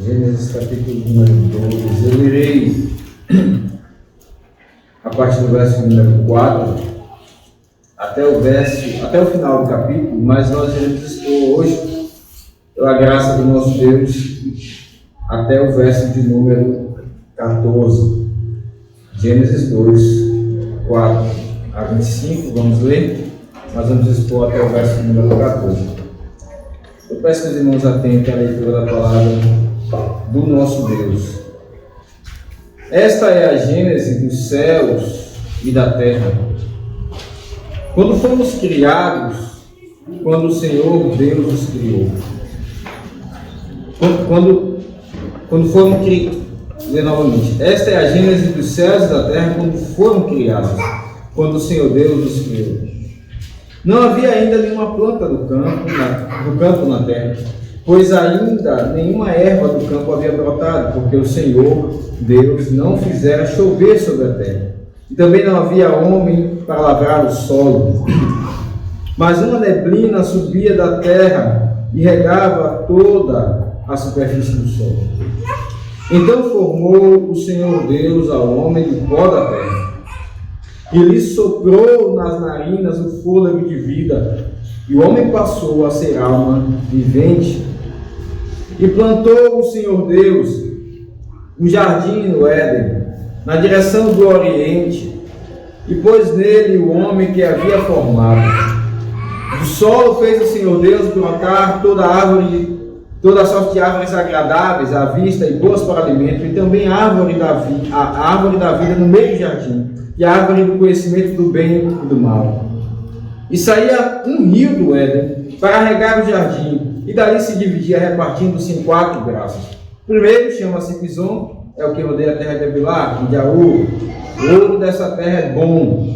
Gênesis capítulo número 12. Eu irei a partir do verso número 4 até o final do capítulo, mas nós iremos expor hoje, pela graça do nosso Deus, até o verso de número 14. Gênesis 2, 4 a 25, vamos ler. Nós vamos expor até o verso número 14. Eu peço que os irmãos atentem à leitura da palavra do nosso Deus. Esta é a gênese dos céus e da terra. Quando fomos criados, quando o Senhor Deus os criou. Quando foram criados, novamente, esta é a gênese dos céus e da terra quando foram criados, quando o Senhor Deus os criou. Não havia ainda nenhuma planta do campo na terra, pois ainda nenhuma erva do campo havia brotado, porque o Senhor Deus não fizera chover sobre a terra. E também não havia homem para lavrar o solo. Mas uma neblina subia da terra e regava toda a superfície do solo. Então formou o Senhor Deus ao homem do pó da terra, e lhe soprou nas narinas o fôlego de vida, e o homem passou a ser alma vivente. E plantou o Senhor Deus um jardim no Éden, na direção do Oriente, e pôs nele o homem que havia formado. Do solo fez o Senhor Deus brotar toda a sorte de árvores agradáveis à vista e boas para alimento, e também a árvore da vida no meio do jardim, e a árvore do conhecimento do bem e do mal. E saía um rio do Éden para regar o jardim, e dali se dividia, repartindo-se em 4 braços. O primeiro chama-se Pison, é o que rodeia a terra de Abilá, e de Aú. O ouro dessa terra é bom.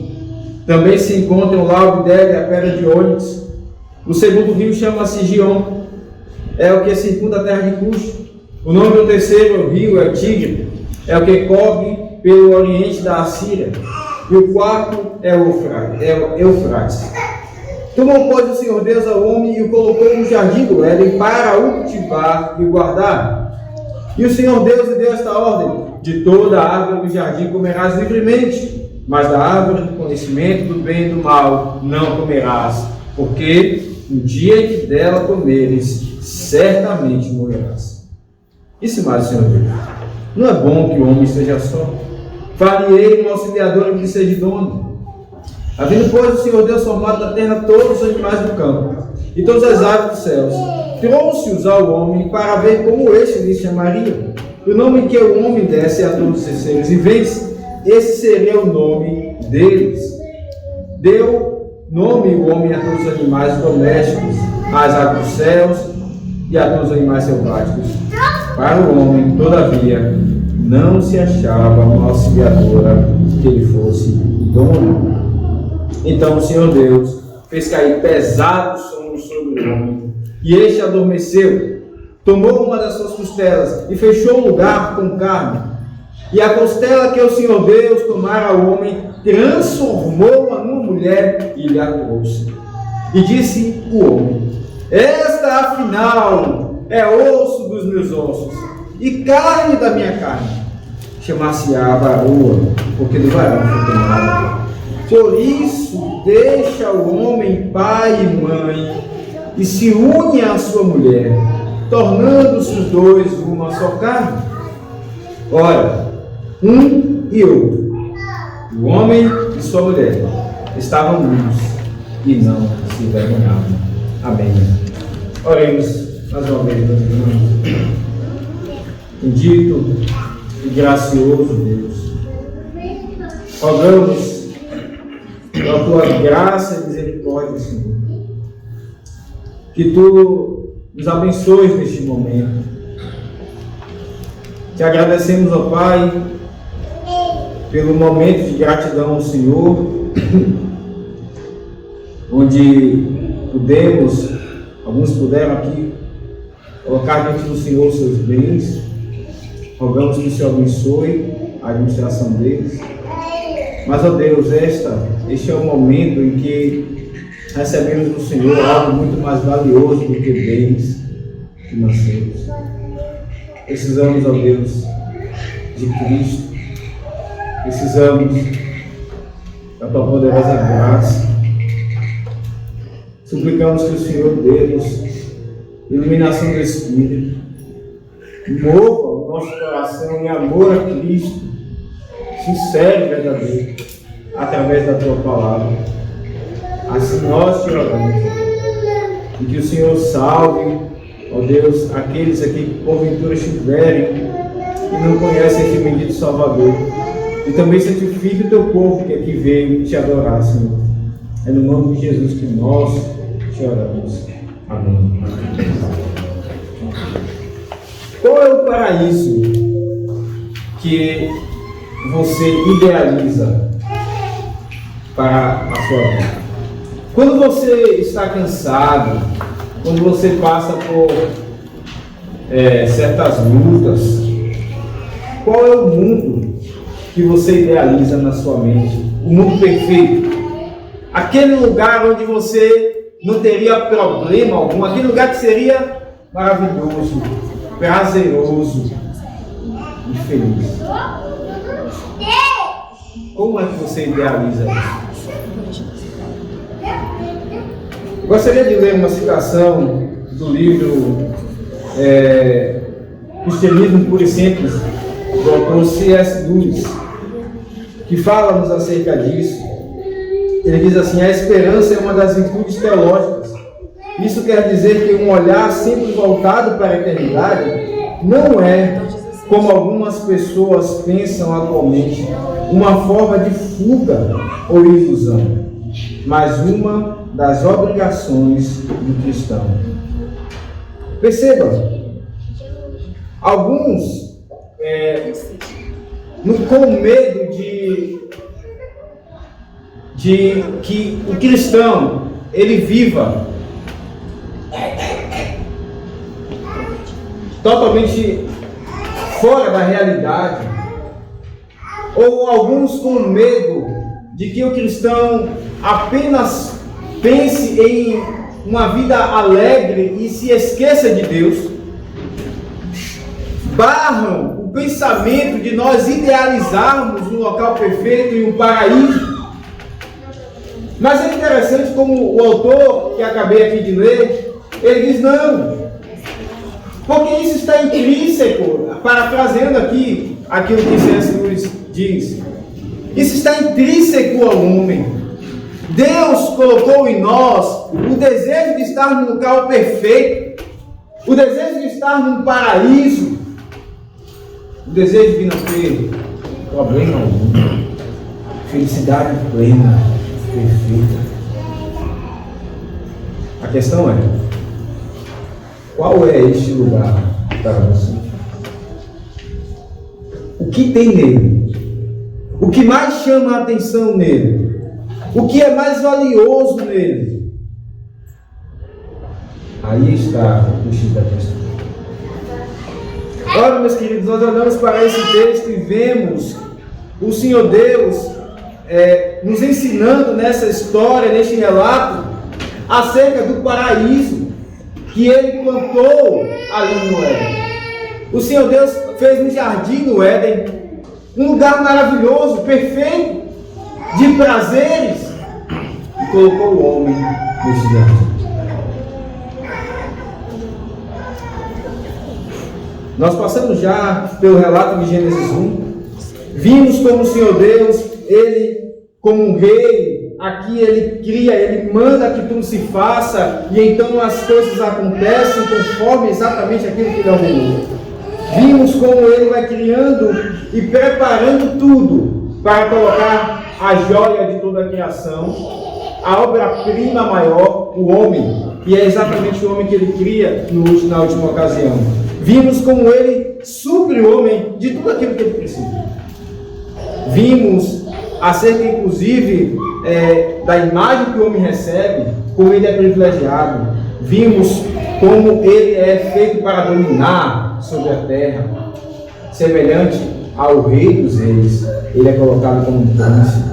Também se encontram lá o Bidé e a pedra de ônix. O segundo rio chama-se Gion, é o que circunda a terra de Cush. O nome do terceiro rio é Tigre, é o que corre pelo oriente da Assíria. E o quarto é o Eufrates. Tomou, pois, o Senhor Deus ao homem e o colocou no jardim do Éden para o cultivar e o guardar. E o Senhor Deus lhe deu esta ordem: de toda a árvore do jardim comerás livremente, mas da árvore do conhecimento do bem e do mal não comerás, porque no dia em que dela comeres, certamente morrerás. Isso mais, Senhor Deus. Não é bom que o homem esteja só. Far-lhe-ei um auxiliador que lhe seja idôneo. Havendo, pois, o Senhor Deus formado da terra todos os animais do campo e todas as aves dos céus, trouxe-os ao homem para ver como este lhe chamaria. O nome que o homem desse a todos os seres viventes, esse seria o nome deles. Deu nome o homem a todos os animais domésticos, às aves dos céus e a todos os animais selváticos. Para o homem, todavia, não se achava uma auxiliadora que ele fosse idôneo. Então o Senhor Deus fez cair pesado sono sobre o homem, e este adormeceu. Tomou uma das suas costelas e fechou o lugar com carne. E a costela que o Senhor Deus tomara ao homem, transformou-a numa mulher e lhe a trouxe. E disse o homem: esta, afinal, é osso dos meus ossos e carne da minha carne. Chamar-se-á varoa, porque do varão foi tomada. Por isso, deixa o homem pai e mãe e se une à sua mulher, tornando-se os dois uma só carne. Ora, um e outro, o homem e sua mulher, estavam nus e não se envergonhavam. Amém. Oremos mais uma vez, meus irmãos. Bendito e gracioso Deus, rogamos pela tua graça e misericórdia, Senhor, que tu nos abençoes neste momento. Te agradecemos, ó Pai, pelo momento de gratidão ao Senhor, onde alguns puderam aqui colocar diante do Senhor os seus bens. Rogamos que o Senhor abençoe a administração deles. Mas, ó Deus, este é o momento em que recebemos do Senhor algo muito mais valioso do que bens financeiros. Precisamos, ó Deus, de Cristo. Precisamos da tua poderosa graça. Suplicamos que o Senhor dê-nos iluminação do Espírito, mova o nosso coração em amor a Cristo, sincero e verdadeiro, através da tua palavra. Assim nós te oramos. E que o Senhor salve, ó Deus, aqueles aqui que porventura estiverem e não conhecem esse bendito Salvador. E também santifique o teu povo que aqui veio te adorar, Senhor. É no nome de Jesus que nós te oramos. Amém. Qual é o paraíso que você idealiza para a sua vida? Quando você está cansado, quando você passa por certas lutas, qual é o mundo que você idealiza na sua mente? O mundo perfeito. Aquele lugar onde você não teria problema algum, aquele lugar que seria maravilhoso, prazeroso e feliz. Como é que você idealiza isso? Eu gostaria de ler uma citação do livro Cristianismo Puro e Simples, do autor C.S. Lewis, que fala-nos acerca disso. Ele diz assim: a esperança é uma das virtudes teológicas. Isso quer dizer que um olhar sempre voltado para a eternidade não é, como algumas pessoas pensam atualmente, uma forma de fuga ou ilusão, mas uma das obrigações do cristão. Perceba, alguns com medo de que o cristão ele viva totalmente fora da realidade, ou alguns com medo de que o cristão apenas pense em uma vida alegre e se esqueça de Deus, barram o pensamento de nós idealizarmos um local perfeito e um paraíso. Mas é interessante como o autor que acabei aqui de ler, ele diz não, porque isso está intrínseco, parafraseando aqui aquilo que C.S. Lewis diz, isso está intrínseco ao homem. Deus colocou em nós o desejo de estar num local perfeito, o desejo de estar num paraíso, o desejo de não ter problema algum, felicidade plena, perfeita. A questão é, qual é este lugar para você? O que tem nele? O que mais chama a atenção nele? O que é mais valioso nele? Aí está o X da questão. Ora, meus queridos, nós olhamos para esse texto e vemos o Senhor Deus nos ensinando nessa história, neste relato, acerca do paraíso que Ele plantou ali no Éden. O Senhor Deus fez um jardim no Éden, um lugar maravilhoso, perfeito, de prazeres, e colocou o homem neste jardim. Nós passamos já pelo relato de Gênesis 1, vimos como o Senhor Deus, Ele como um rei, aqui Ele cria, Ele manda que tudo se faça, e então as coisas acontecem conforme exatamente aquilo que Ele ordenou. Vimos como Ele vai criando e preparando tudo para colocar a joia de toda a criação, a obra-prima maior, o homem, que é exatamente o homem que Ele cria na última ocasião. Vimos como Ele supre o homem de tudo aquilo que ele precisa. Vimos acerca, inclusive, da imagem que o homem recebe, como ele é privilegiado. Vimos como ele é feito para dominar sobre a terra, semelhante ao rei dos reis. Ele é colocado como um príncipe.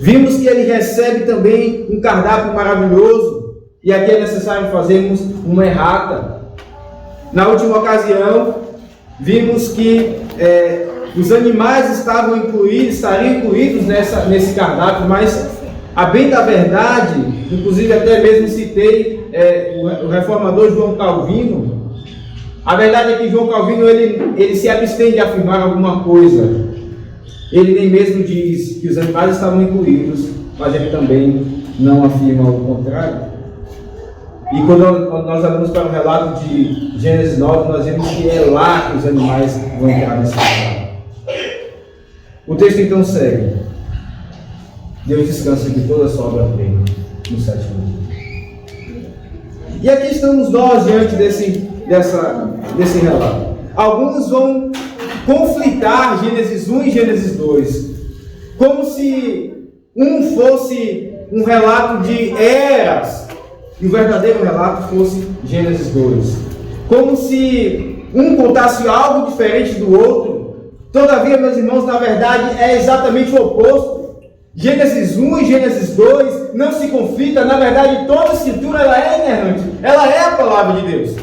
Vimos que ele recebe também um cardápio maravilhoso, e aqui é necessário fazermos uma errata. Na última ocasião, vimos que os animais estariam incluídos nesse cardápio, mas, a bem da verdade, inclusive até mesmo citei o reformador João Calvino. A verdade é que João Calvino ele se abstém de afirmar alguma coisa. Ele nem mesmo diz que os animais estavam incluídos, mas ele também não afirma o contrário. E quando nós olhamos para o relato de Gênesis 9, nós vemos que é lá que os animais vão entrar nesse relato. O texto então segue. Deus descansa de toda a sua obra-prima no sétimo dia. E aqui estamos nós diante desse relato. Alguns vão conflitar Gênesis 1 e Gênesis 2, como se um fosse um relato de eras e o verdadeiro relato fosse Gênesis 2, como se um contasse algo diferente do outro. Todavia, meus irmãos, na verdade é exatamente o oposto. Gênesis 1 e Gênesis 2 não se conflitam. Na verdade, toda a escritura ela é inerrante, ela é a palavra de Deus.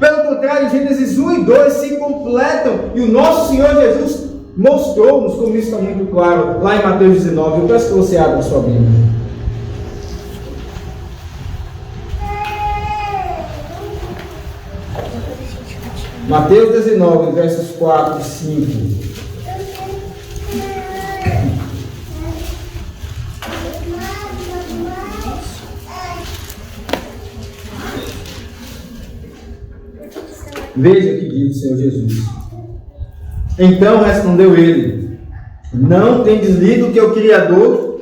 Pelo contrário, Gênesis 1 e 2 se completam, e o nosso Senhor Jesus mostrou-nos, como isso está muito claro, lá em Mateus 19. Eu peço que você abra a sua Bíblia. Mateus 19, versos 4 e 5. Veja o que diz o Senhor Jesus. Então respondeu ele: não tendes lido que o Criador,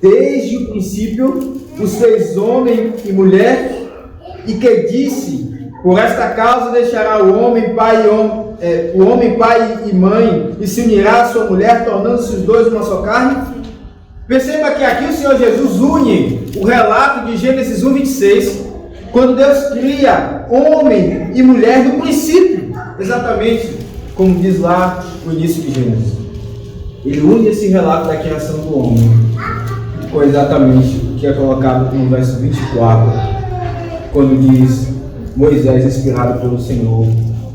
desde o princípio, os fez homem e mulher, e que disse: por esta causa deixará o homem pai e mãe, e se unirá à sua mulher, tornando-se os dois uma só carne? Perceba que aqui o Senhor Jesus une o relato de Gênesis 1:26, quando Deus cria homem e mulher no princípio, exatamente como diz lá no início de Gênesis. Ele une esse relato da criação do homem com exatamente o que é colocado no verso 24, quando diz: Moisés, inspirado pelo Senhor,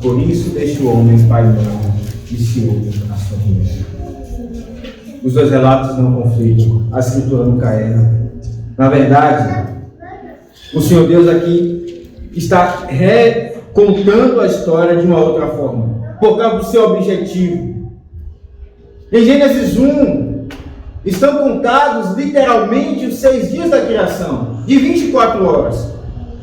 por isso deixa o homem pai e mãe e se une à sua mulher. Os dois relatos não conflitam, a escritura nunca erra. Na verdade, o Senhor Deus aqui está recontando a história de uma outra forma, por causa do seu objetivo. Em Gênesis 1, estão contados literalmente os 6 dias da criação, de 24 horas.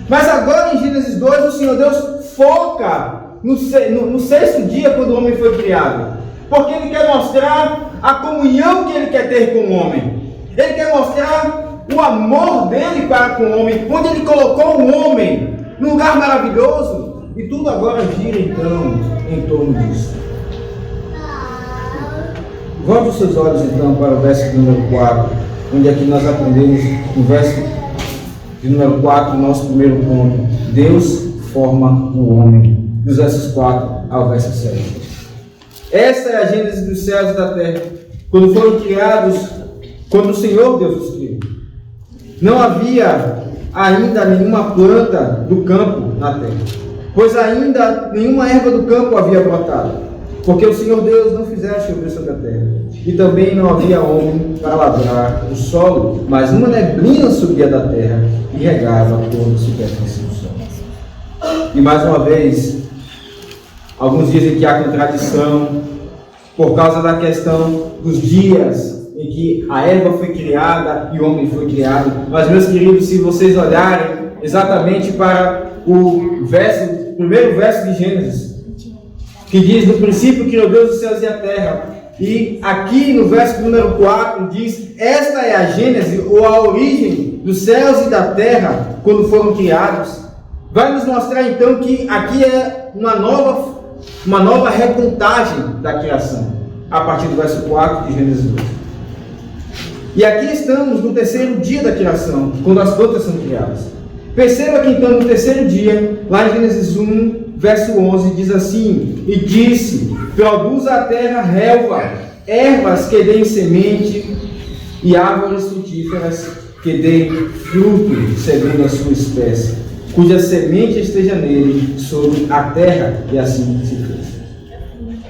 Mas agora em Gênesis 2, o Senhor Deus foca no 6º dia, quando o homem foi criado, porque Ele quer mostrar a comunhão que Ele quer ter com o homem. Ele quer mostrar o amor dele para com o homem, onde Ele colocou o homem num lugar maravilhoso, e tudo agora gira então em torno disso. Volte os seus olhos então para o verso número 4, onde aqui nós aprendemos no verso de número 4, nosso primeiro ponto: Deus forma o homem, dos versos 4 ao verso 7. Esta é a gênese dos céus e da terra, quando foram criados, quando o Senhor Deus os criou. Não havia ainda nenhuma planta do campo na terra, pois ainda nenhuma erva do campo havia brotado, porque o Senhor Deus não fizera chover sobre a terra, e também não havia homem para lavrar o solo, mas uma neblina subia da terra e regava toda a superfície do solo. E mais uma vez, alguns dizem que há contradição por causa da questão dos dias em que a erva foi criada e o homem foi criado. Mas, meus queridos, se vocês olharem exatamente para o primeiro verso de Gênesis, que diz: no princípio criou Deus os céus e a terra, e aqui no verso número 4 diz: esta é a gênese, ou a origem dos céus e da terra quando foram criados. Vai nos mostrar então que aqui é uma nova recontagem da criação, a partir do verso 4 de Gênesis 2. E aqui estamos no 3º dia da criação, quando as plantas são criadas. Perceba que então no 3º dia, lá em Gênesis 1, verso 11, diz assim: e disse: produza a terra relva, ervas que deem semente, e árvores frutíferas que deem fruto segundo a sua espécie, cuja semente esteja nele, sobre a terra, e assim se fez.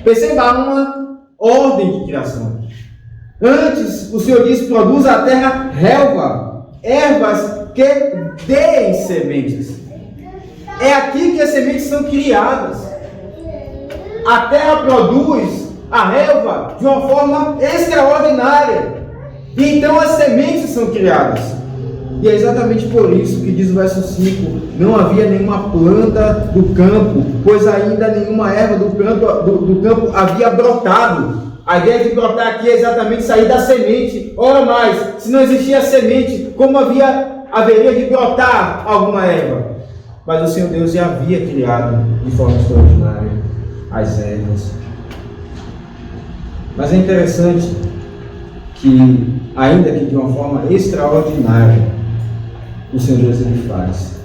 Perceba uma ordem de criação. Antes, o Senhor diz: produz a terra relva, ervas que deem sementes. É aqui que as sementes são criadas. A terra produz a relva de uma forma extraordinária. E então as sementes são criadas. E é exatamente por isso que diz o verso 5: não havia nenhuma planta do campo, pois ainda nenhuma erva do campo havia brotado. A ideia de brotar aqui é exatamente sair da semente. Ora mais, se não existia semente, como haveria de brotar alguma erva? Mas o Senhor Deus já havia criado de forma extraordinária as ervas. Mas é interessante que, ainda que de uma forma extraordinária, o Senhor Deus ele faz.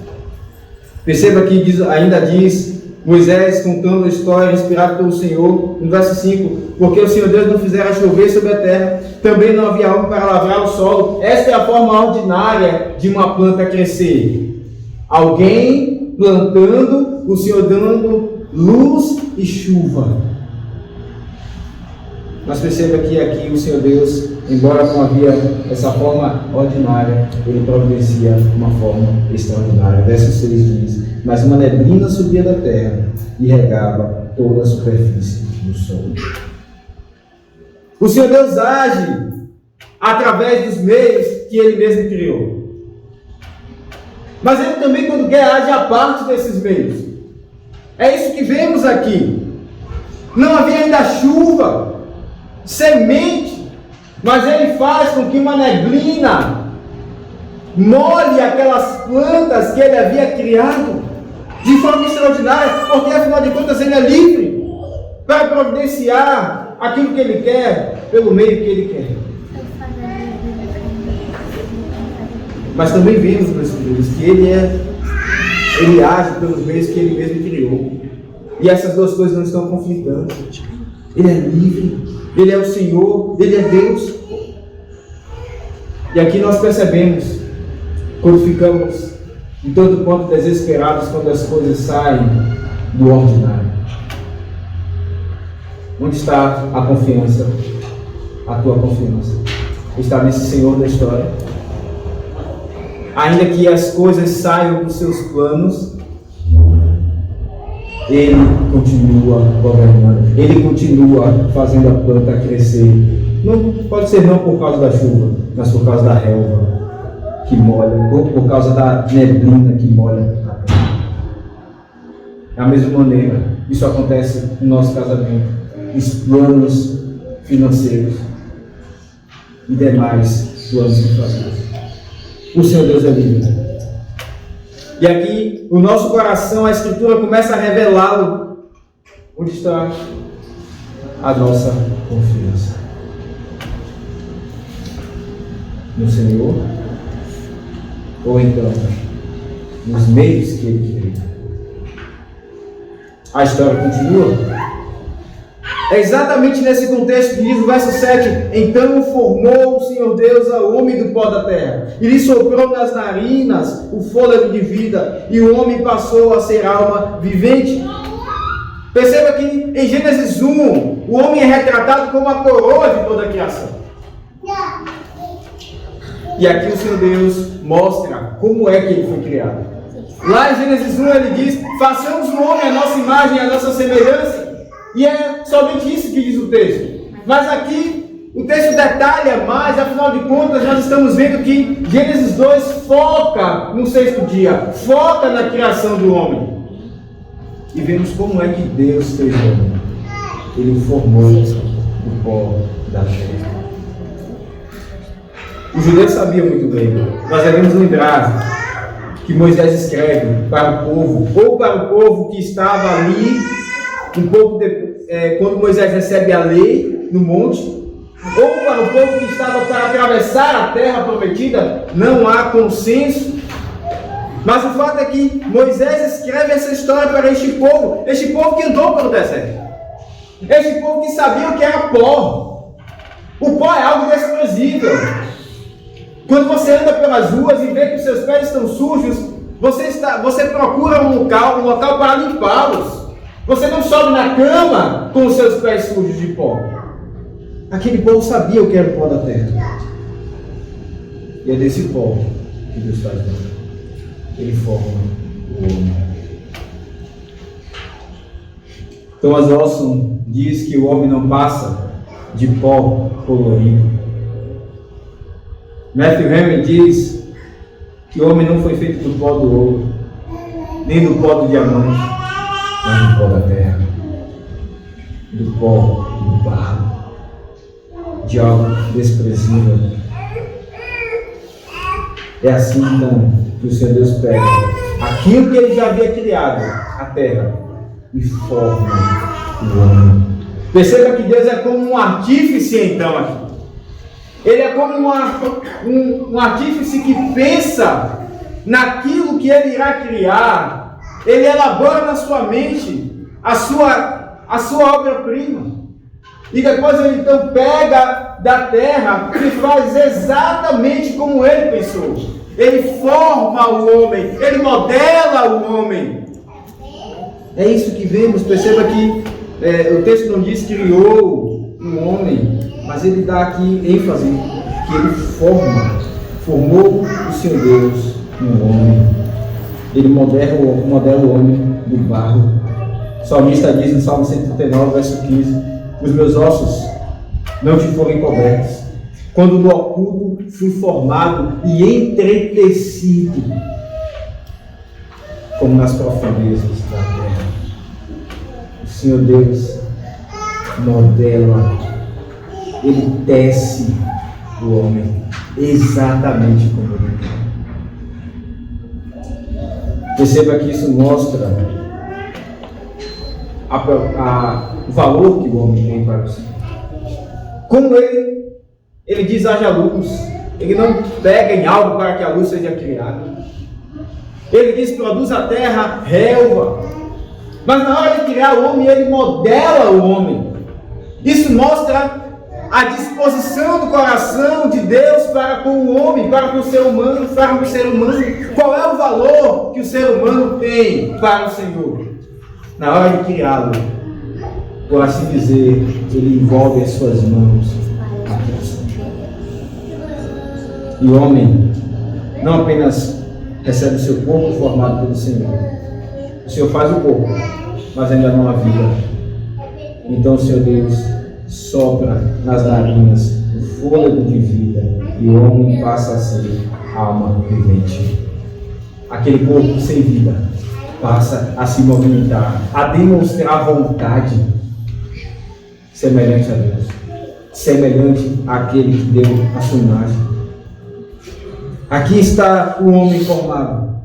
Perceba que ainda diz Moisés, contando a história inspirada pelo Senhor, no verso 5: porque o Senhor Deus não fizera chover sobre a terra, também não havia homem para lavrar o solo. Esta é a forma ordinária de uma planta crescer. Alguém plantando, o Senhor dando luz e chuva. Mas perceba que aqui o Senhor Deus, embora não havia essa forma ordinária, ele providencia uma forma extraordinária. Verso 6 diz: mas uma neblina subia da terra e regava toda a superfície do solo. O Senhor Deus age através dos meios que ele mesmo criou. Mas ele também, quando quer, age a parte desses meios. É isso que vemos aqui. Não havia ainda chuva, semente, mas ele faz com que uma neblina molhe aquelas plantas que ele havia criado de forma extraordinária, porque afinal de contas ele é livre para providenciar aquilo que ele quer pelo meio que ele quer. Mas também vemos, meus filhos, que ele age pelos meios que ele mesmo criou. E essas duas coisas não estão conflitando. Ele é livre, ele é o Senhor, ele é Deus. E aqui nós percebemos, quando ficamos em todo quanto desesperados, quando as coisas saem do ordinário. Onde está a confiança? A tua confiança está nesse Senhor da história. Ainda que as coisas saiam dos seus planos, ele continua governando, ele continua fazendo a planta crescer. Não pode ser não por causa da chuva, mas por causa da relva que molha, ou por causa da neblina que molha a terra. Da mesma maneira, isso acontece no nosso casamento, nos planos financeiros e demais planos que fazemos. O Senhor Deus é livre. E aqui, o nosso coração, a Escritura começa a revelá-lo. Onde está a nossa confiança? No Senhor? Ou então, nos meios que Ele criou? A história continua. É exatamente nesse contexto que diz o verso 7: então formou o Senhor Deus ao homem do pó da terra, e lhe soprou nas narinas o fôlego de vida, e o homem passou a ser alma vivente. Perceba que em Gênesis 1, o homem é retratado como a coroa de toda a criação. E aqui o Senhor Deus mostra como é que ele foi criado. Lá em Gênesis 1 ele diz: façamos o homem a nossa imagem, a nossa semelhança. E é somente isso que diz o texto. Mas aqui o texto detalha mais, afinal de contas nós estamos vendo que Gênesis 2 foca no sexto dia, foca na criação do homem. E vemos como é que Deus fez o homem. Ele formou o pó da terra. Os judeus sabiam muito bem. Nós devemos lembrar que Moisés escreve para o povo, ou para o povo que estava ali, um pouco depois, quando Moisés recebe a lei no monte, ou para o povo que estava para atravessar a terra prometida. Não há consenso. Mas o fato é que Moisés escreve essa história para este povo que andou pelo deserto, este povo que sabia o que era pó. O pó é algo desprezível. Quando você anda pelas ruas e vê que os seus pés estão sujos, Você procura um local para limpá-los. Você não sobe na cama com os seus pés sujos de pó. Aquele povo sabia o que era o pó da terra. E é desse pó que Deus faz homem. Ele forma o homem. Thomas Watson diz que o homem não passa de pó colorido. Matthew Henry diz que o homem não foi feito do pó do ouro, nem do pó do diamante, mas do pó da terra, do pó do barro, de algo desprezível. É assim então que o Senhor Deus pega aquilo que Ele já havia criado, a terra, e forma o homem. Perceba que Deus é como um artífice então aqui. Ele é como um artífice que pensa naquilo que ele irá criar. Ele elabora na sua mente a sua obra-prima. E depois ele então pega da terra e faz exatamente como ele pensou. Ele forma o homem, ele modela o homem. É isso que vemos. Perceba que o texto não diz que criou um homem, mas ele dá aqui ênfase que ele formou o Senhor Deus um homem. Ele modela o homem do barro. O salmista diz no Salmo 139, verso 15: os meus ossos não te foram encobertos, quando no oculto fui formado e entretecido, como nas profundezas da terra. O Senhor Deus modela, Ele tece o homem exatamente como Ele quer. Perceba que isso mostra o valor que o homem tem para o Senhor. Como ele diz: haja luz. Ele não pega em algo para que a luz seja criada. Ele diz: produz a terra relva. Mas na hora de criar o homem, ele modela o homem. Isso mostra a disposição do coração de Deus para com o homem, para com o ser humano, para com o ser humano. Qual é o valor que o ser humano tem para o Senhor? Na hora de criá-lo, por assim dizer, ele envolve as suas mãos na criação. E o homem não apenas recebe o seu corpo formado pelo Senhor. O Senhor faz o corpo, mas ainda não há vida. Então o Senhor Deus sopra nas narinas o fôlego de vida e o homem passa a ser alma vivente. Aquele corpo sem vida passa a se movimentar, a demonstrar vontade semelhante a Deus, semelhante àquele que deu a sua imagem. Aqui está o homem formado.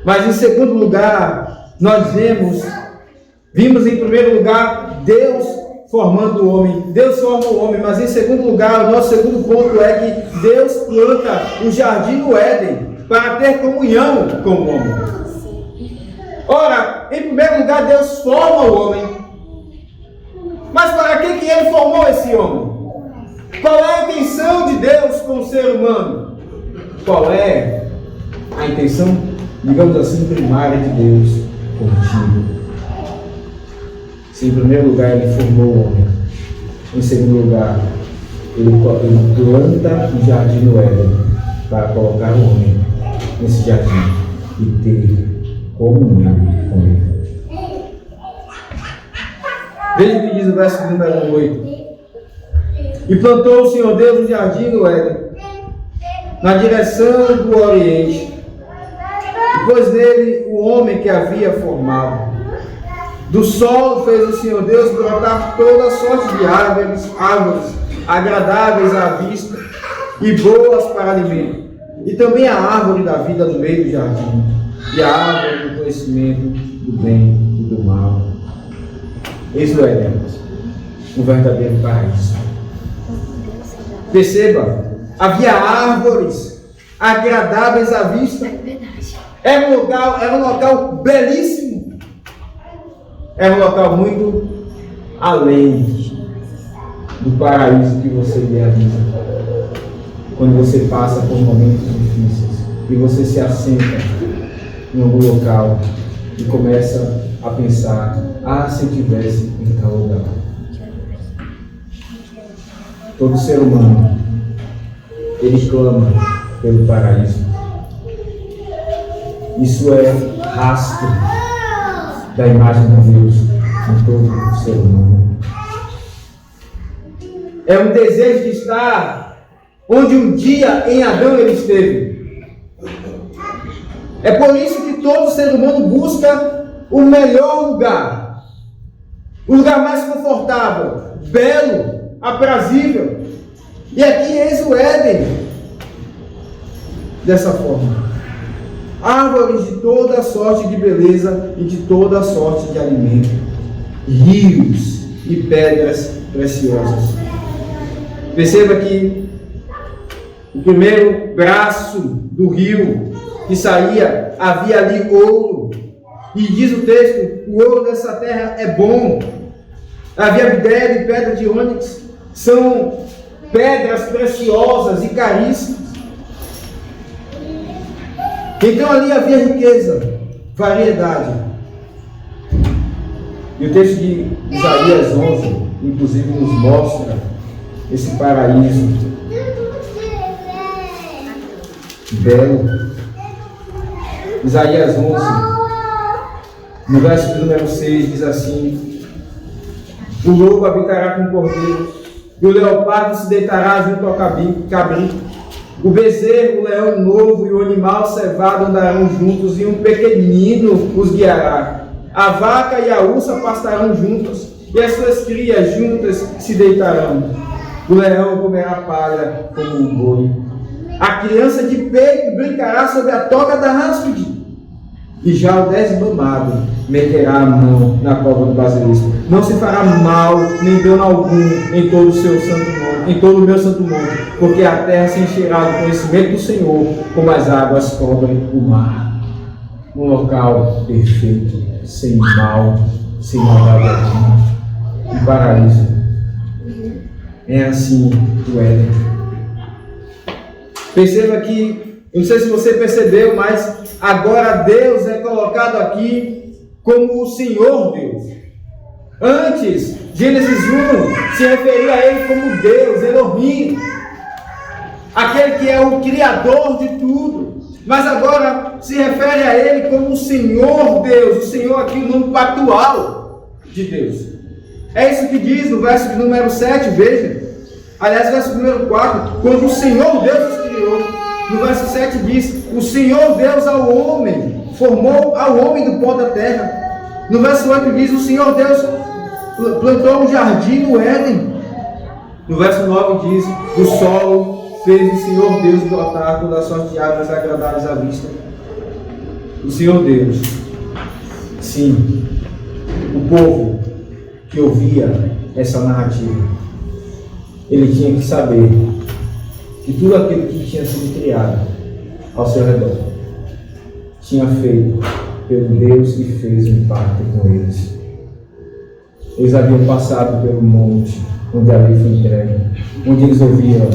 Mas em segundo lugar, nós vimos em primeiro lugar Deus formando o homem. Deus forma o homem, mas em segundo lugar, o nosso segundo ponto é que Deus planta o jardim do Éden para ter comunhão com o homem. Ora, em primeiro lugar, Deus forma o homem. Mas para que ele formou esse homem? Qual é a intenção de Deus com o ser humano? Qual é a intenção, digamos assim, primária de Deus contigo? Se em primeiro lugar ele formou o homem, em segundo lugar ele planta o jardim do Éden para colocar o homem nesse jardim e ter comunhão com ele. Veja o que diz o verso número 8. E plantou o Senhor Deus o jardim do Éden, na direção do oriente, e pôs nele o homem que havia formado. Do solo fez o Senhor Deus brotar toda sorte de árvores agradáveis à vista e boas para alimento, e também a árvore da vida no meio do jardim, e a árvore do conhecimento do bem e do mal. Eis o Éden, um verdadeiro paraíso. Perceba, havia árvores agradáveis à vista. Era um local belíssimo. Era um local muito além do paraíso que você idealiza quando você passa por momentos difíceis. e você se assenta em algum local e começa a pensar: ah, se eu estivesse em tal lugar. Todo ser humano, ele clama pelo paraíso. Isso é rastro da imagem de Deus em todo ser humano. É um desejo de estar onde um dia em Adão ele esteve. É por isso que todo ser humano busca o melhor lugar, o lugar mais confortável, belo, aprazível. E aqui eis o Éden dessa forma: árvores de toda sorte de beleza e de toda sorte de alimento, rios e pedras preciosas. Perceba que o primeiro braço do rio que saía, havia ali ouro, e diz o texto: o ouro dessa terra é bom. Havia bidério e pedra de ônix, são pedras preciosas e caríssimas. Então ali havia riqueza, variedade. E o texto de Isaías 11, inclusive, nos mostra esse paraíso belo. Isaías 11, no verso de número 6, diz assim: o lobo habitará com o cordeiro, e o leopardo se deitará junto ao cabrito. O bezerro, o leão novo e o animal cevado andarão juntos, e um pequenino os guiará. A vaca e a ursa pastarão juntas, e as suas crias juntas se deitarão. O leão comerá palha como um boi. A criança de peito brincará sobre a toca da áspide, e já o desmamado meterá a mão na cova do basilisco. Não se fará mal, nem dano algum em todo o seu santo monte, em todo o meu santo monte, porque a terra se encherá do conhecimento do Senhor, como as águas cobrem o mar. Um local perfeito, sem mal, sem maldade alguma, um paraíso. É assim o Éden. Perceba que, eu não sei se você percebeu, mas agora Deus é colocado aqui como o Senhor Deus. Antes, Gênesis 1 se referia a Ele como Deus, Elohim, aquele que é o Criador de tudo. Mas agora se refere a Ele como o Senhor Deus, o Senhor aqui, o nome pactual de Deus. É isso que diz no verso de número 7, veja. Aliás, verso número 4, quando o Senhor Deus os criou. No verso 7 diz: o Senhor Deus ao homem, formou ao homem do pó da terra. No verso 8 diz: o Senhor Deus plantou um jardim no Éden. No verso 9 diz: do solo fez o Senhor Deus brotar toda a sorte de árvores agradáveis à vista. O Senhor Deus, sim, o povo que ouvia essa narrativa, ele tinha que saber que tudo aquilo que tinha sido criado ao seu redor tinha feito pelo Deus que fez um pacto com eles. Eles haviam passado pelo monte onde a lei foi entregue, onde eles ouviram: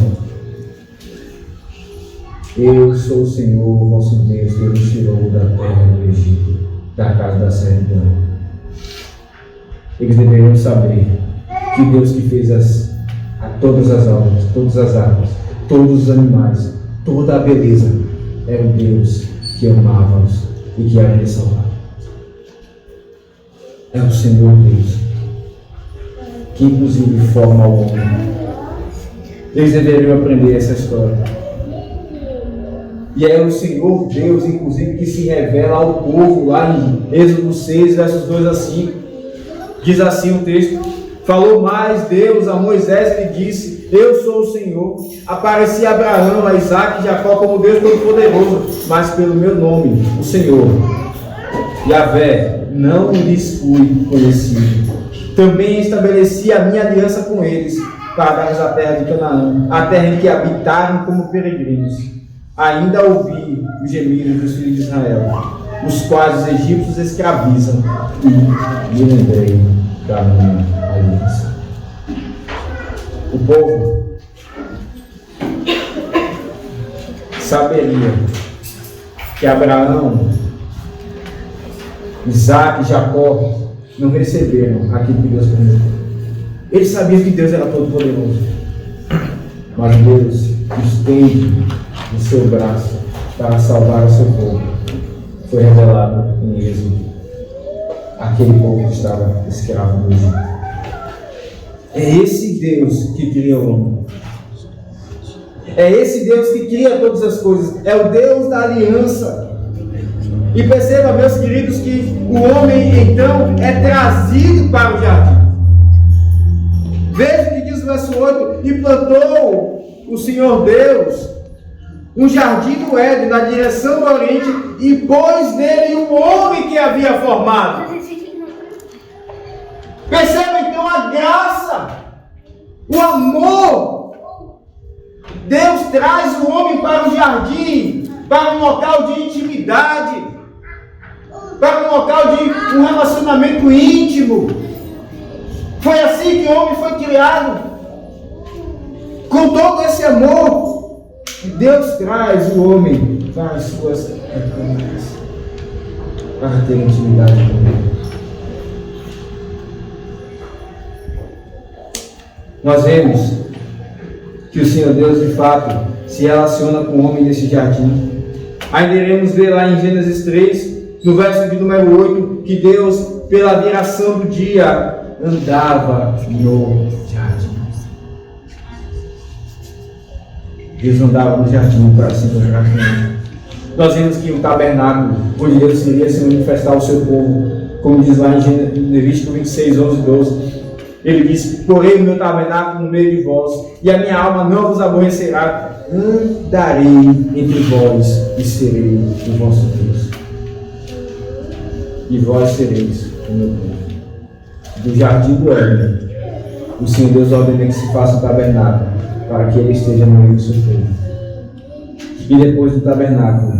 eu sou o Senhor, vosso Deus, que vos tirou da terra do Egito, da casa da servidão. Eles deveriam saber que Deus que fez todas as obras, todas as árvores, todos os animais, toda a beleza, era o Deus que amava-os e que havia salvado. É o Senhor Deus, que inclusive forma o homem. Eles deveriam aprender essa história. E é o Senhor Deus, inclusive, que se revela ao povo lá em Êxodo 6, versos 2 a 5. Diz assim o texto: falou mais Deus a Moisés e lhe disse: eu sou o Senhor. Apareci a Abraão, a Isaque e Jacó como Deus Todo-Poderoso, mas pelo meu nome, o Senhor, Yahvé, não lhes fui conhecido. Também estabeleci a minha aliança com eles, para dar-lhes a terra de Canaã, a terra em que habitaram como peregrinos. Ainda ouvi os gemidos dos filhos de Israel, os quais os egípcios escravizam, e me lembrei da minha aliança. O povo saberia que Abraão, Isaac e Jacó não receberam aquilo que Deus prometeu. Eles sabiam que Deus era todo poderoso, mas Deus estende o seu braço para salvar o seu povo. Foi revelado em Êxodo, aquele povo que estava escravo no Egito. É esse Deus que cria o homem. É esse Deus que cria todas as coisas. É o Deus da aliança. E perceba, meus queridos, que o homem então é trazido para o jardim. Veja o que diz o verso 8: e plantou o Senhor Deus um jardim no Éden, na direção do Oriente, e pôs nele o homem que havia formado. Perceba então a graça, o amor. Deus traz o homem para o jardim, para um local de intimidade, para um local de um relacionamento íntimo. Foi assim que o homem foi criado, com todo esse amor. Deus traz o homem para as suas recâmaras, para ter intimidade com Ele. Nós vemos que o Senhor Deus de fato se relaciona com o homem nesse jardim. Ainda iremos ver lá em Gênesis 3, no verso de número 8, que Deus, pela viração do dia, andava no jardim. Deus andava no jardim para se encontrar com ele. Nós vemos que o tabernáculo, onde Deus iria se manifestar ao seu povo, como diz lá em Levítico 26, 11 e 12, ele diz: porém o meu tabernáculo no meio de vós, e a minha alma não vos aborrecerá. Andarei entre vós e serei o vosso Deus, e vós sereis o meu povo. Do jardim do Éden, o Senhor Deus ordena que se faça um tabernáculo, para que ele esteja no meio do seu povo. E depois do tabernáculo,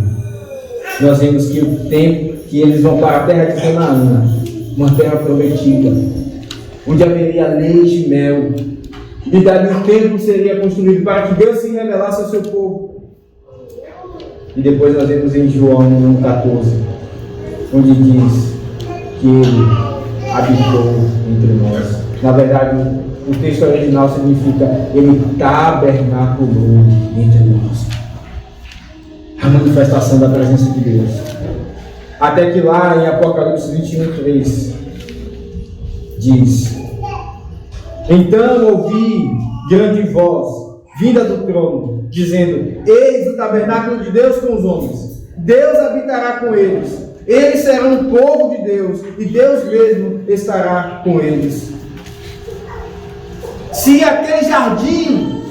nós vemos que o tempo que eles vão para a terra de Canaã, uma terra prometida, onde haveria leis de mel, e dali o templo seria construído para que Deus se revelasse ao seu povo. E depois nós vemos em João 1,14, onde diz que ele habitou entre nós. Na verdade, o texto original significa: ele tabernaculou entre nós. A manifestação da presença de Deus. Até que lá em Apocalipse 21:3 diz: então ouvi grande voz vinda do trono, dizendo: eis o tabernáculo de Deus com os homens. Deus habitará com eles. Eles serão o povo de Deus, e Deus mesmo estará com eles. Se aquele jardim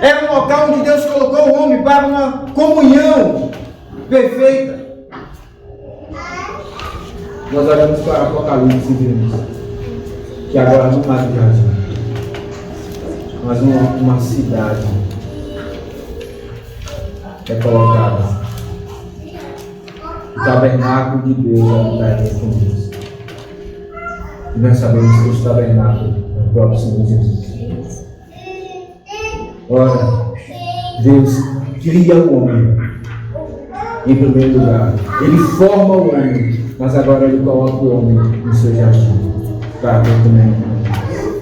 era um local onde Deus colocou o homem para uma comunhão perfeita, nós olhamos para o Apocalipse e vemos que agora não mais um jardim, mas uma cidade é colocada. O tabernáculo de Deus habitaria com Deus. E nós sabemos que esse tabernáculo é o próprio Senhor Jesus. Ora, Deus cria o homem em primeiro lugar. Ele forma o homem, mas agora ele coloca o homem no seu jardim para ter comunhão com Deus.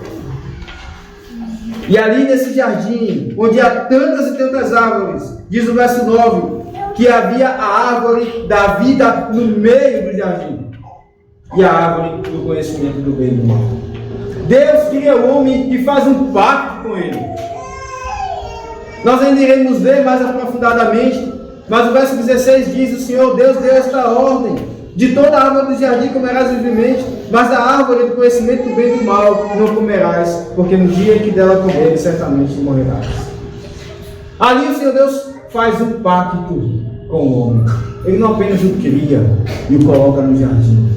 E ali nesse jardim, onde há tantas e tantas árvores, diz o verso 9, que havia a árvore da vida no meio do jardim, e a árvore do conhecimento do bem e do mal. Deus cria o homem e faz um pacto com ele. Nós ainda iremos ver mais aprofundadamente, mas o verso 16 diz: o Senhor Deus deu esta ordem: de toda a árvore do jardim comerás livremente, mas da árvore do conhecimento do bem e do mal não comerás, porque no dia em que dela comeres, certamente morrerás. Ali o Senhor Deus faz um pacto com o homem. Ele não apenas o cria e o coloca no jardim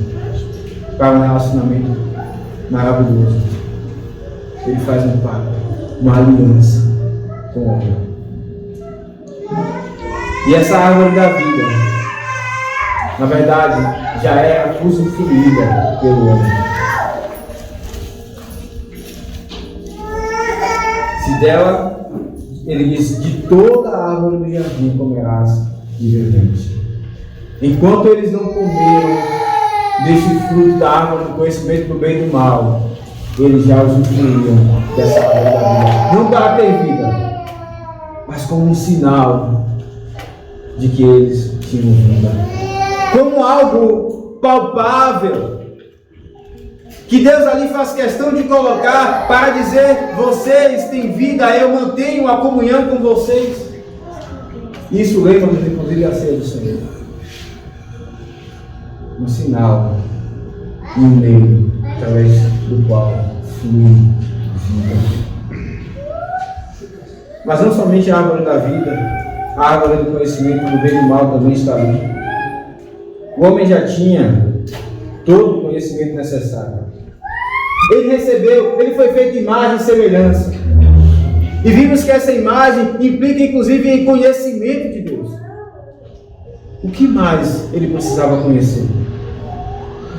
para um relacionamento maravilhoso. Ele faz um pacto, uma aliança com o homem. E essa árvore da vida, na verdade, já era usufruída pelo homem. Se dela, ele diz: de toda a árvore do jardim comerás e vivente. Enquanto eles não comeram deste fruto da árvore do conhecimento do bem e do mal, eles já usufruíam dessa árvore da vida. Não para ter vida, mas como um sinal de que eles tinham vida. Como algo palpável, que Deus ali faz questão de colocar para dizer: vocês têm vida, eu mantenho a comunhão com vocês. Isso lembra-nos inclusive a ceia do Senhor. Um sinal e um meio através do qual flui vida. Mas não somente a árvore da vida, a árvore do conhecimento do bem e do mal também está ali. O homem já tinha todo o conhecimento necessário. Ele recebeu, ele foi feito imagem e semelhança. E vimos que essa imagem implica inclusive em conhecimento de Deus. O que mais ele precisava conhecer?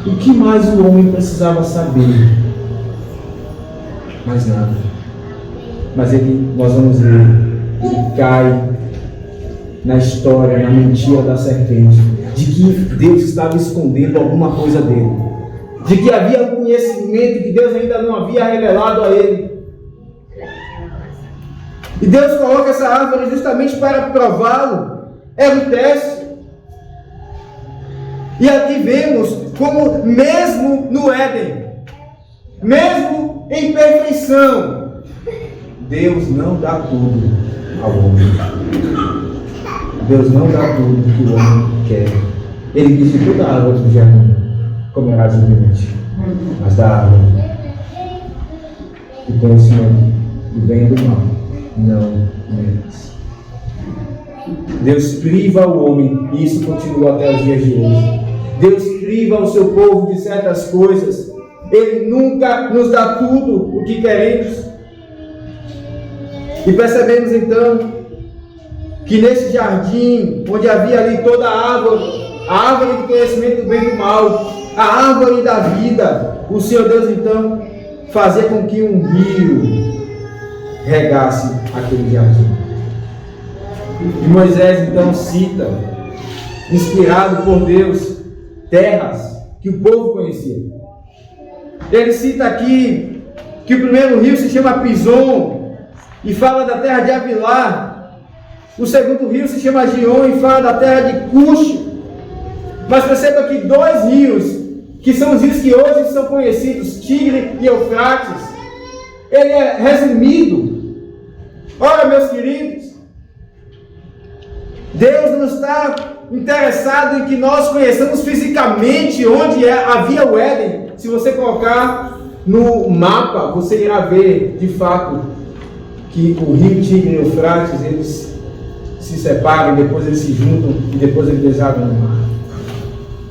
O que mais o homem precisava saber? Mais nada. Mas nós vamos ver, ele cai na história, na mentira da serpente, de que Deus estava escondendo alguma coisa dele, de que havia um conhecimento que Deus ainda não havia revelado a ele. E Deus coloca essa árvore justamente para prová-lo. É um teste. E aqui vemos como mesmo no Éden, mesmo em perfeição, Deus não dá tudo ao homem. Deus não dá tudo que o homem quer. Ele diz: de toda a árvore do jardim comerás livremente, mas da árvore do conhecimento do bem e do mal não comerás. Deus priva o homem, e isso continua até os dias de hoje. Deus priva o seu povo de certas coisas. Ele nunca nos dá tudo o que queremos. E percebemos então que nesse jardim, onde havia ali toda a árvore do conhecimento do bem e do mal, a árvore da vida, o Senhor Deus então fazia com que um rio regasse aquele jardim. E Moisés então cita, inspirado por Deus, terras que o povo conhecia. Ele cita aqui que o primeiro rio se chama Pison e fala da terra de Avilá. O segundo rio se chama Gion e fala da terra de Cush. Mas perceba que dois rios, que são os rios que hoje são conhecidos, Tigre e Eufrates, ele é resumido. Ora, meus queridos, Deus não está interessado em que nós conheçamos fisicamente onde havia o Éden. Se você colocar no mapa, você irá ver de fato que o rio Tigre e Eufrates, eles se separam, depois eles se juntam e depois eles desagam no mar.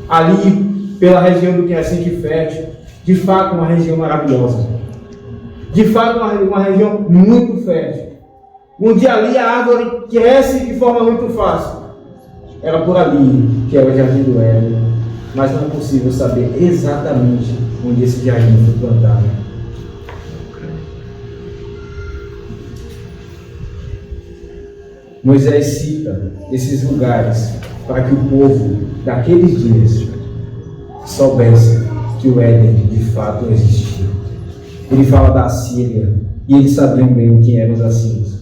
Ali, pela região do Quercente Fértil, de fato uma região maravilhosa, de fato uma região muito fértil, onde ali a árvore cresce de forma muito fácil. Era por ali que era o Jardim do Éden, mas não é possível saber exatamente onde esse jardim foi plantado. Moisés cita esses lugares para que o povo daqueles dias soubesse que o Éden de fato existia. Ele fala da Assíria, e eles sabiam bem quem eram os assírios.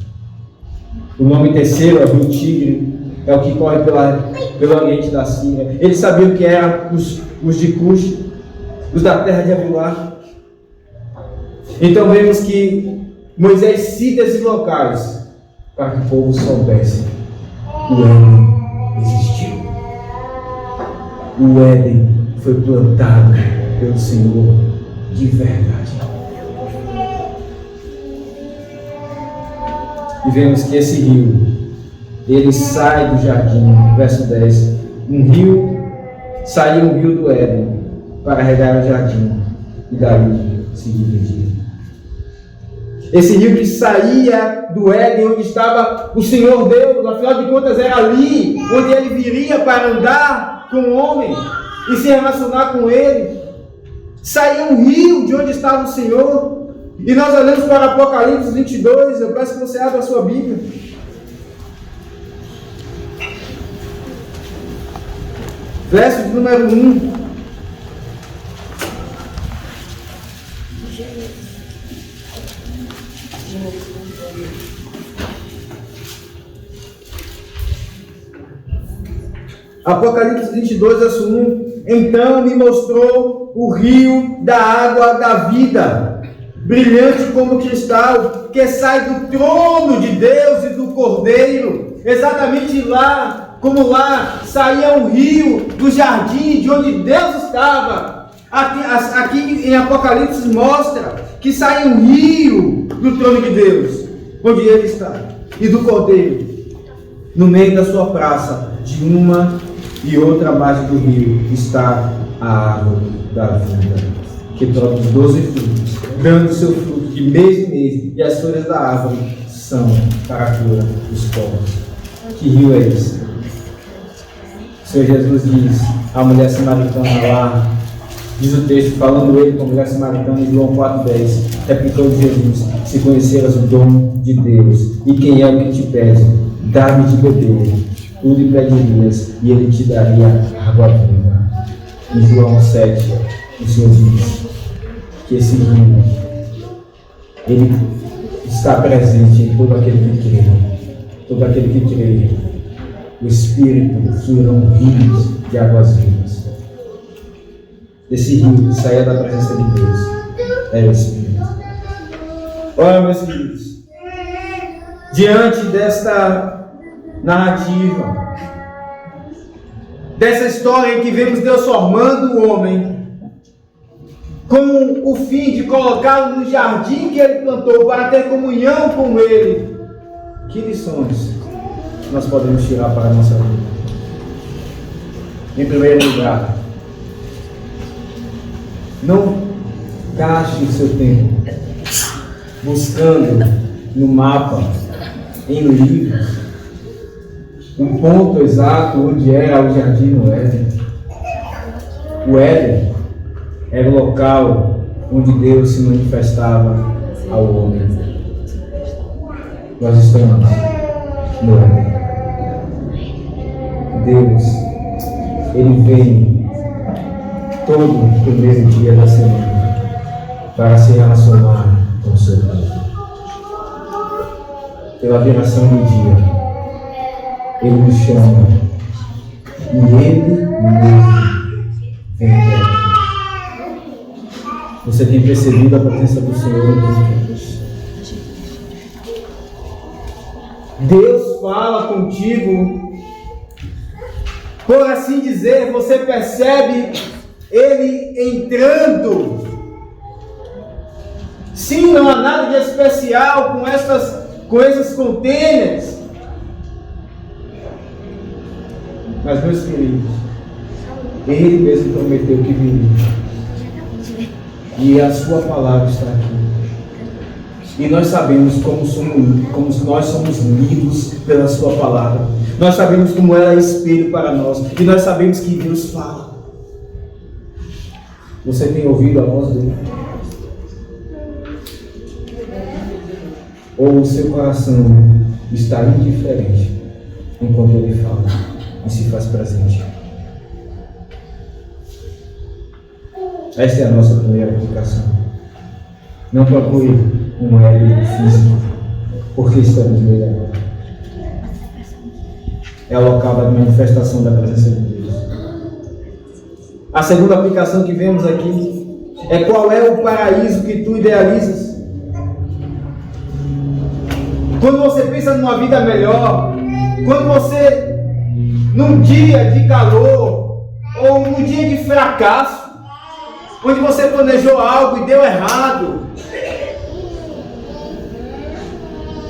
O nome terceiro é o rio Tigre, é o que corre pelo oriente da Síria. Eles sabiam que eram os de Cush, os da terra de Avilá. Então vemos que Moisés cita esses locais para que o povo soubesse que o Éden existiu. O Éden foi plantado pelo Senhor de verdade. E vemos que esse rio, ele sai do jardim, verso 10. Saiu um rio do Éden para regar o jardim, e daí se dividia. Esse rio que saía do Éden, onde estava o Senhor Deus, afinal de contas era ali onde ele viria para andar com o homem e se relacionar com ele. Saía um rio de onde estava o Senhor. E nós olhamos para Apocalipse 22, eu peço que você abra a sua Bíblia. Verso de número 1. Apocalipse 22, verso 1. Então me mostrou o rio da água da vida, brilhante como cristal, que sai do trono de Deus e do Cordeiro. Exatamente lá, como lá saía um rio do jardim de onde Deus estava. Aqui em Apocalipse mostra que sai um rio do trono de Deus, onde ele está, e do Cordeiro, no meio da sua praça, de uma e outra margem do rio, está a árvore da vida, que produz 12 frutos, dando seu fruto de mês em mês, e as folhas da árvore são para a cura dos povos. Que rio é esse? O Senhor Jesus diz à mulher samaritana lá, diz o texto, falando ele com a mulher samaritana em João 4,10, replicou Jesus: se conheceras o dom de Deus, e quem é o que te pede, dá-me de beber, tu lhe pedirias, e ele te daria água viva. Em João 7, o Senhor diz que esse rio, ele está presente em todo aquele que crê. Todo aquele que crê, o Espírito fluirão rios de águas vivas. Esse rio que saia da presença de Deus é o Espírito. Ora, meus queridos, diante desta narrativa, dessa história em que vemos Deus formando o homem, com o fim de colocá-lo no jardim que ele plantou para ter comunhão com ele, que lições nós podemos tirar para a nossa vida? Em primeiro lugar, não gaste o seu tempo buscando no mapa, em livros, um ponto exato onde era o jardim no Éden. O Éden era o local onde Deus se manifestava ao homem. Nós estamos no Éden. Deus, Ele vem todo primeiro dia da semana para se relacionar com o seu povo. Pela viração do dia, Ele nos chama e Ele mesmo vem até aqui. Você tem percebido a presença do Senhor em Deus? Deus fala contigo, por assim dizer, você percebe Ele entrando. Sim, não há nada de especial com esses contêineres. Mas, meus queridos, Ele mesmo prometeu que viria. E a sua palavra está aqui. E nós sabemos como nós somos lidos pela sua palavra. Nós sabemos como ela é espelho para nós. E nós sabemos que Deus fala. Você tem ouvido a voz dele? Ou o seu coração está indiferente enquanto ele fala e se faz presente? Esta é a nossa primeira aplicação. Não procure um L físico, porque estamos nele agora. É o local da manifestação da presença de Deus. A segunda aplicação que vemos aqui é: qual é o paraíso que tu idealizas? Quando você pensa numa vida melhor, quando você, num dia de calor, ou num dia de fracasso, onde você planejou algo e deu errado,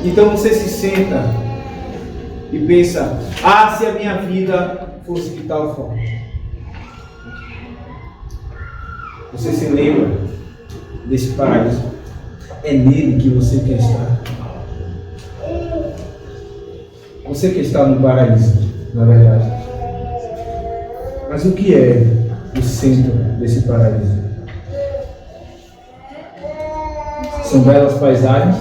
então você se senta e pensa: ah, se a minha vida fosse de tal forma. Você se lembra desse paraíso? É nele que você quer estar. Você quer estar no paraíso, na verdade. Mas o que é o centro desse paraíso? São belas paisagens,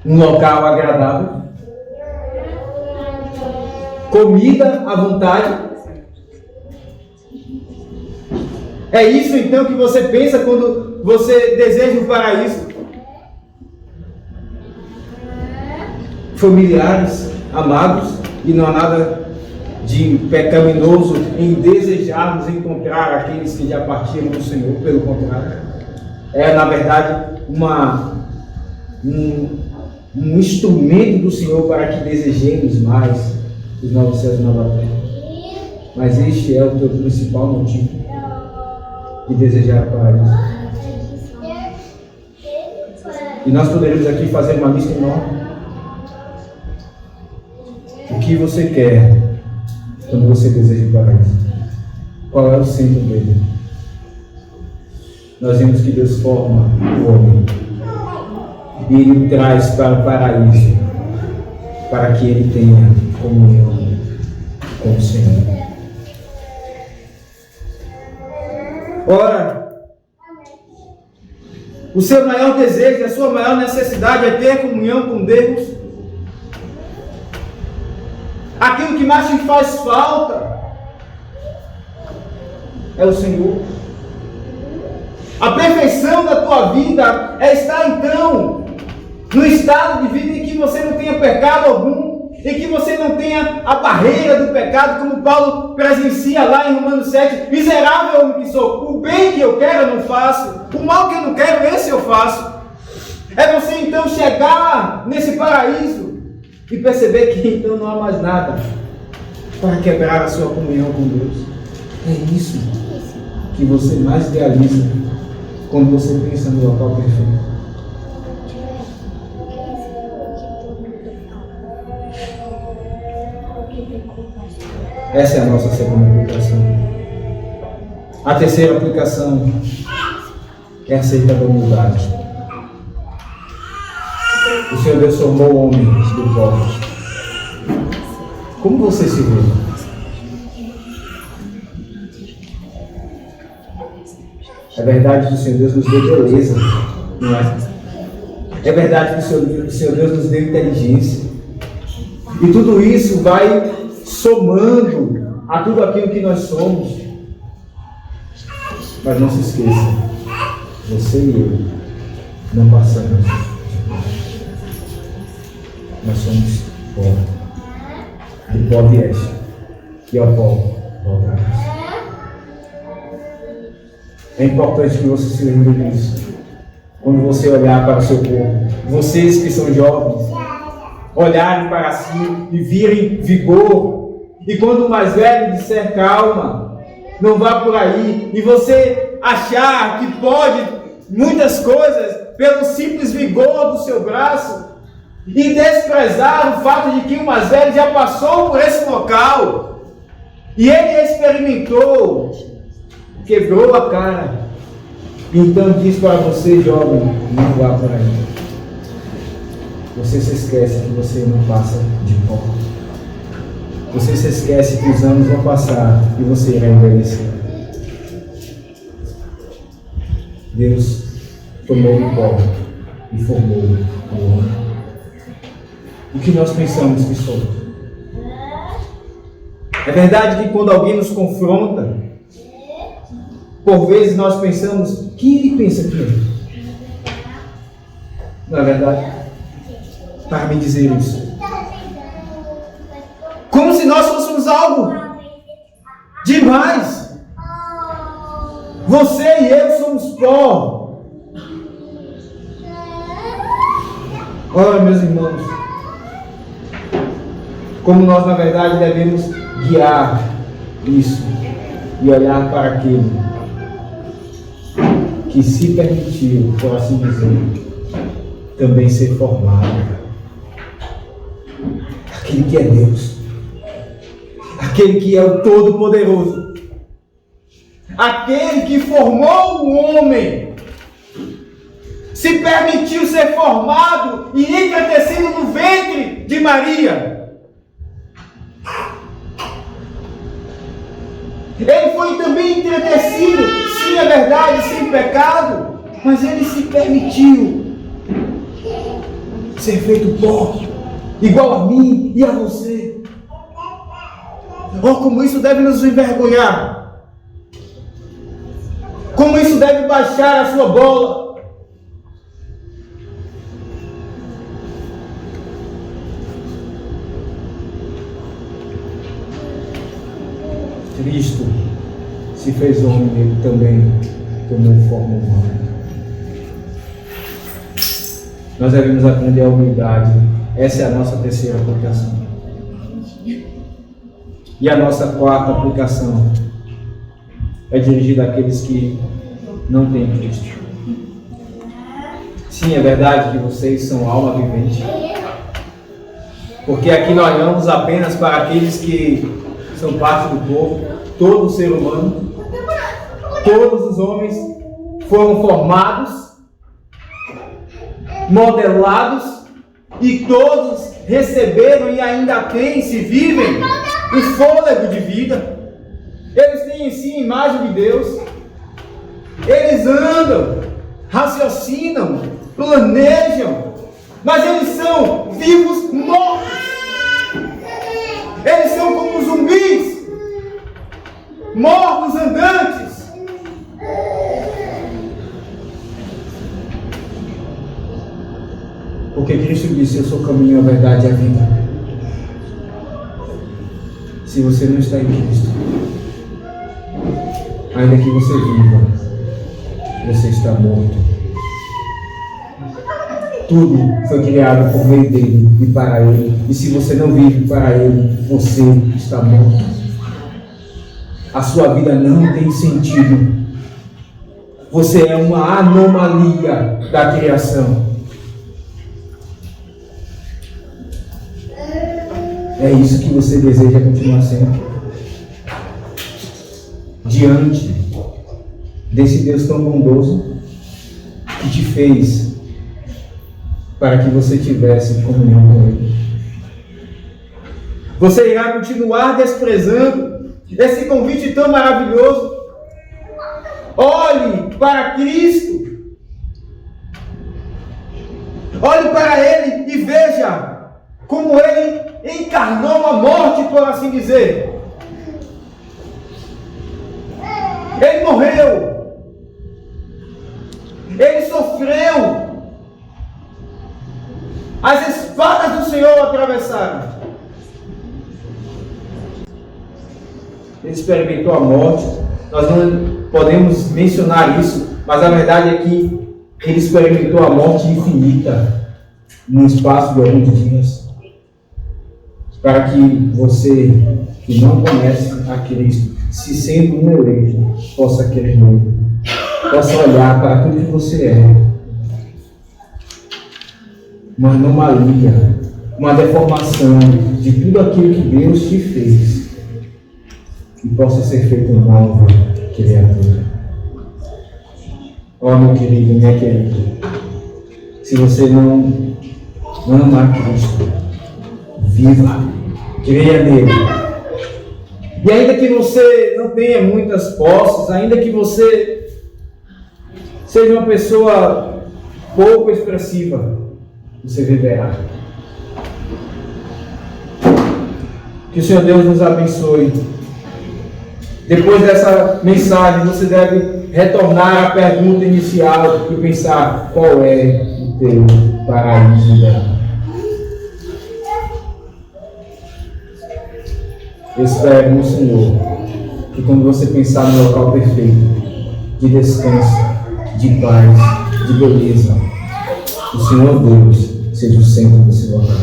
um local agradável, comida à vontade, É isso então que você pensa quando você deseja o paraíso? Familiares, amados, e não há nada de pecaminoso em desejarmos encontrar aqueles que já partiram do Senhor. Pelo contrário, é na verdade um instrumento do Senhor para que desejemos mais os novos céus e nova terra. Mas este é o teu principal motivo de desejar o paraíso. E nós poderíamos aqui fazer uma lista enorme. O que você quer quando você deseja o paraíso? Qual é o centro dele? Nós vemos que Deus forma o homem e Ele o traz para o paraíso, para que ele tenha comunhão com o Senhor. Ora, o seu maior desejo, a sua maior necessidade é ter comunhão com Deus. Aquilo que mais te faz falta é o Senhor. A perfeição da tua vida é estar então no estado de vida em que você não tenha pecado algum, em que você não tenha a barreira do pecado, como Paulo presencia lá em Romanos 7. Miserável homem que sou, o bem que eu quero eu não faço, o mal que eu não quero esse eu faço. É você então chegar nesse paraíso e perceber que então não há mais nada para quebrar a sua comunhão com Deus. É isso que você mais idealiza quando você pensa no local perfeito. Essa é a nossa segunda aplicação. A terceira aplicação é acerca da humildade. O Senhor Deus formou o homem do pó. Como você se vê? É verdade que o Senhor Deus nos deu beleza, não é? É verdade que o Senhor Deus nos deu inteligência. E tudo isso vai somando a tudo aquilo que nós somos. Mas não se esqueça, você e eu não passamos. Nós somos pó. Do pó vieste, e ao pó voltarás. É importante que você se lembre disso. Quando você olhar para o seu corpo, vocês que são jovens, olharem para si e virem vigor. E quando o mais velho disser calma, não vá por aí, e você achar que pode muitas coisas pelo simples vigor do seu braço, e desprezar o fato de que o mais velho já passou por esse local, e ele experimentou, quebrou a cara, então diz para você, jovem, não vá por aí. Você se esquece que você não passa de pó. Você se esquece que os anos vão passar e você irá envelhecer. Deus tomou o pó e formou o homem. O que nós pensamos que somos? É verdade que quando alguém nos confronta, por vezes nós pensamos, quem ele pensa que é? Não é verdade? Para me dizer isso. Como se nós fôssemos algo demais. Você e eu somos pó. Ora, meus irmãos, como nós na verdade devemos guiar isso e olhar para aquele que se permitiu, por assim dizer, também ser formado. Aquele que é Deus. Aquele que é o Todo-Poderoso. Aquele que formou o homem. Se permitiu ser formado e entretecido no ventre de Maria. Ele foi também entretecido, sim, é verdade, sem pecado, mas ele se permitiu ser feito pó, igual a mim e a você. Oh, como isso deve nos envergonhar. como isso deve baixar a sua bola. Cristo se fez homem, ele também tomou forma humana. Nós devemos aprender a humildade. Essa é a nossa terceira aplicação. E a nossa quarta aplicação é dirigida àqueles que não têm Cristo. Sim, é verdade que vocês são alma vivente. Porque aqui nós olhamos apenas para aqueles que são parte do povo, todo ser humano. Todos os homens foram formados, modelados, e todos receberam e ainda têm, se vivem, o fôlego de vida. Eles têm em si a imagem de Deus. Eles andam, raciocinam, planejam, mas eles são vivos mortos. Eles são como zumbis, mortos andantes. Porque Cristo disse: eu sou o caminho, a verdade e a vida. Se você não está em Cristo, ainda que você viva, você está morto. Tudo foi criado por meio dele e para ele. E se você não vive para ele, você está morto. A sua vida não tem sentido. Você é uma anomalia da criação. É isso que você deseja continuar sendo? Diante desse Deus tão bondoso que te fez para que você tivesse comunhão com Ele. Você irá continuar desprezando esse convite tão maravilhoso? Olhe para Cristo. Olhe para Ele e veja como Ele encarnou a morte, por assim dizer. Ele morreu. Ele sofreu. As espadas do Senhor o atravessaram. Ele experimentou a morte. Nós não podemos mencionar isso, mas a verdade é que ele experimentou a morte infinita no espaço de alguns dias. Para que você, que não conhece a Cristo, se sendo um eleito, possa crer nele, possa olhar para tudo que você é, uma anomalia, uma deformação de tudo aquilo que Deus te fez, e possa ser feito nova criatura. Ó, meu querido, minha querida, se você não ama Cristo, viva, creia nele. E ainda que você não tenha muitas posses, ainda que você seja uma pessoa pouco expressiva, você viverá. Que o Senhor Deus nos abençoe. Depois dessa mensagem, você deve retornar à pergunta inicial e pensar: qual é o teu paraíso ideal? Eu espero no Senhor que quando você pensar no local perfeito, de descanso, de paz, de beleza, o Senhor Deus seja o centro desse local.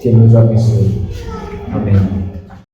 Que Ele nos abençoe. Amém.